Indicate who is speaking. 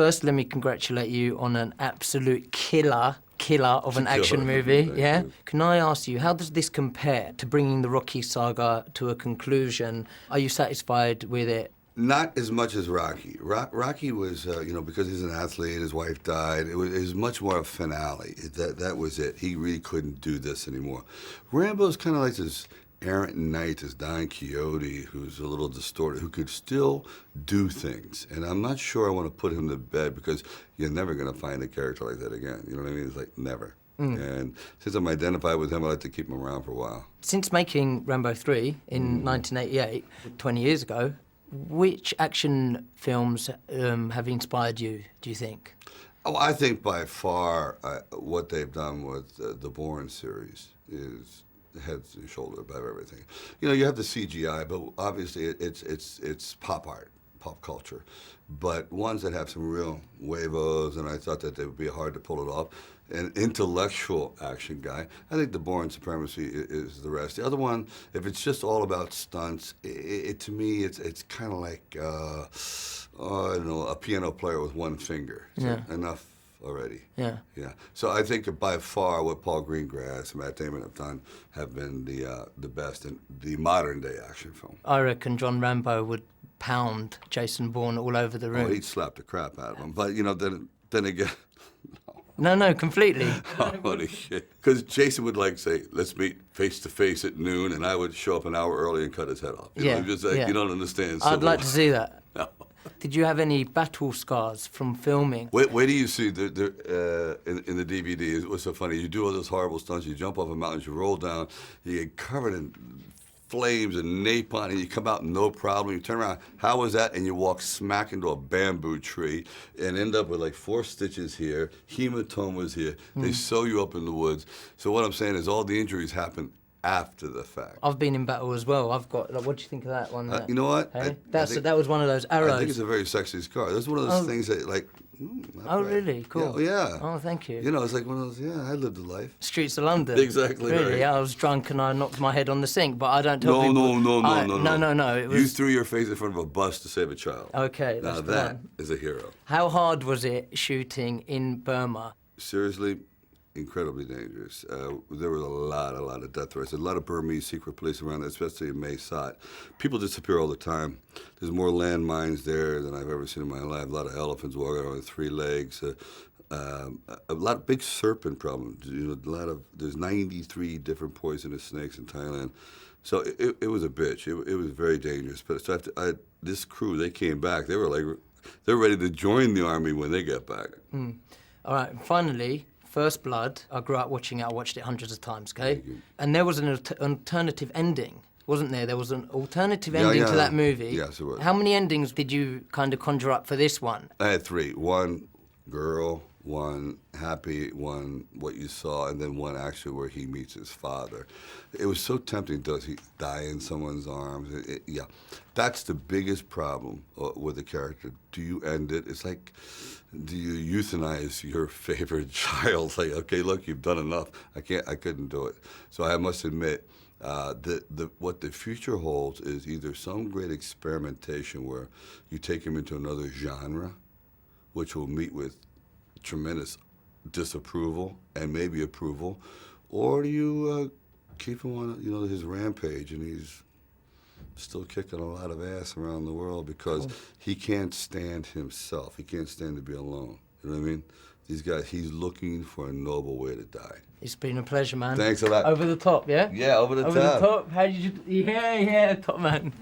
Speaker 1: First, let me congratulate you on an absolute killer of an action movie.
Speaker 2: Thank
Speaker 1: Yeah.
Speaker 2: you.
Speaker 1: Can I ask you, how does this compare to bringing the Rocky saga to a conclusion? Are you satisfied with it?
Speaker 2: Not as much as Rocky. Rocky was, because he's an athlete, his wife died. It was much more a finale. That was it. He really couldn't do this anymore. Rambo's kind of like this errant knight, this Don Quixote, who's a little distorted, who could still do things. And I'm not sure I want to put him to bed because you're never going to find a character like that again. You know what I mean? It's like never. And since I'm identified with him, I like to keep him around for a while.
Speaker 1: Since making Rambo 3 in 1988, 20 years ago, which action films have inspired you, do you think?
Speaker 2: Oh, I think by far what they've done with the Bourne series is head and shoulder above everything. You have the CGI, but obviously it's pop art, pop culture. But ones that have some real huevos, and I thought that they would be hard to pull it off. An intellectual action guy. I think the Bourne Supremacy is the rest. The other one, if it's just all about stunts, to me it's kind of like I don't know, a piano player with one finger. So enough already.
Speaker 1: Yeah.
Speaker 2: Yeah. So I think by far what Paul Greengrass and Matt Damon have been the best in the modern day action film.
Speaker 1: I reckon John Rambo would pound Jason Bourne all over the room.
Speaker 2: Oh, he'd slap the crap out of him. But then again.
Speaker 1: No, completely.
Speaker 2: Holy shit. Because Jason would say, let's meet face to face at noon, and I would show up an hour early and cut his head off. You don't understand.
Speaker 1: I'd like to see that.
Speaker 2: No.
Speaker 1: Did you have any battle scars from filming?
Speaker 2: Wait do you see in the DVD? What's so funny? You do all those horrible stunts. You jump off a mountain, you roll down, you get covered in flames and napalm, and you come out no problem. You turn around, how was that? And you walk smack into a bamboo tree and end up with 4 stitches here, hematomas here. They sew you up in the woods. So what I'm saying is all the injuries happen after the fact.
Speaker 1: I've been in battle as well. I've got. What do you think of that one?
Speaker 2: You know what?
Speaker 1: Hey? That was one of those arrows.
Speaker 2: I think it's a very sexy scar. That's one of those things that
Speaker 1: Oh, really? Cool.
Speaker 2: Yeah.
Speaker 1: Oh, thank you.
Speaker 2: It's like one of those. Yeah, I lived a life.
Speaker 1: Streets of London.
Speaker 2: Exactly.
Speaker 1: Really?
Speaker 2: Right.
Speaker 1: Yeah, I was drunk and I knocked my head on the sink, but I don't tell people. No. It was...
Speaker 2: You threw your face in front of a bus to save a child.
Speaker 1: Okay,
Speaker 2: now
Speaker 1: that's
Speaker 2: that is a hero.
Speaker 1: How hard was it shooting in Burma?
Speaker 2: Seriously, incredibly dangerous. There was a lot of death threats. A lot of Burmese secret police around there, especially in Mae Sot. People disappear all the time. There's more landmines there than I've ever seen in my life. A lot of elephants walking around with 3 legs. A lot of big serpent problems. There's 93 different poisonous snakes in Thailand. So it was a bitch. It was very dangerous. But so this crew, they came back. They were they're ready to join the army when they get back.
Speaker 1: All right, finally, First Blood, I grew up watching it. I watched it hundreds of times, okay? And there was an alternative ending, wasn't there? There was an alternative ending to that movie.
Speaker 2: Yes, it was.
Speaker 1: How many endings did you kind of conjure up for this one?
Speaker 2: I had 3. 1 girl, 1 happy, 1 what you saw, and then 1 actually where he meets his father. It was so tempting. Does he die in someone's arms? Yeah. That's the biggest problem with the character. Do you end it? It's like, do you euthanize your favorite child? Like, okay, look, you've done enough. I couldn't do it. So I must admit, what the future holds is either some great experimentation where you take him into another genre, which will meet with tremendous disapproval and maybe approval, or do you keep him on his rampage and he's still kicking a lot of ass around the world because he can't stand himself. He can't stand to be alone. You know what I mean? These guys, he's looking for a noble way to die.
Speaker 1: It's been a pleasure, man.
Speaker 2: Thanks a lot.
Speaker 1: Over the top, yeah?
Speaker 2: Yeah, over the top.
Speaker 1: Over the top. How did you... Yeah, top man.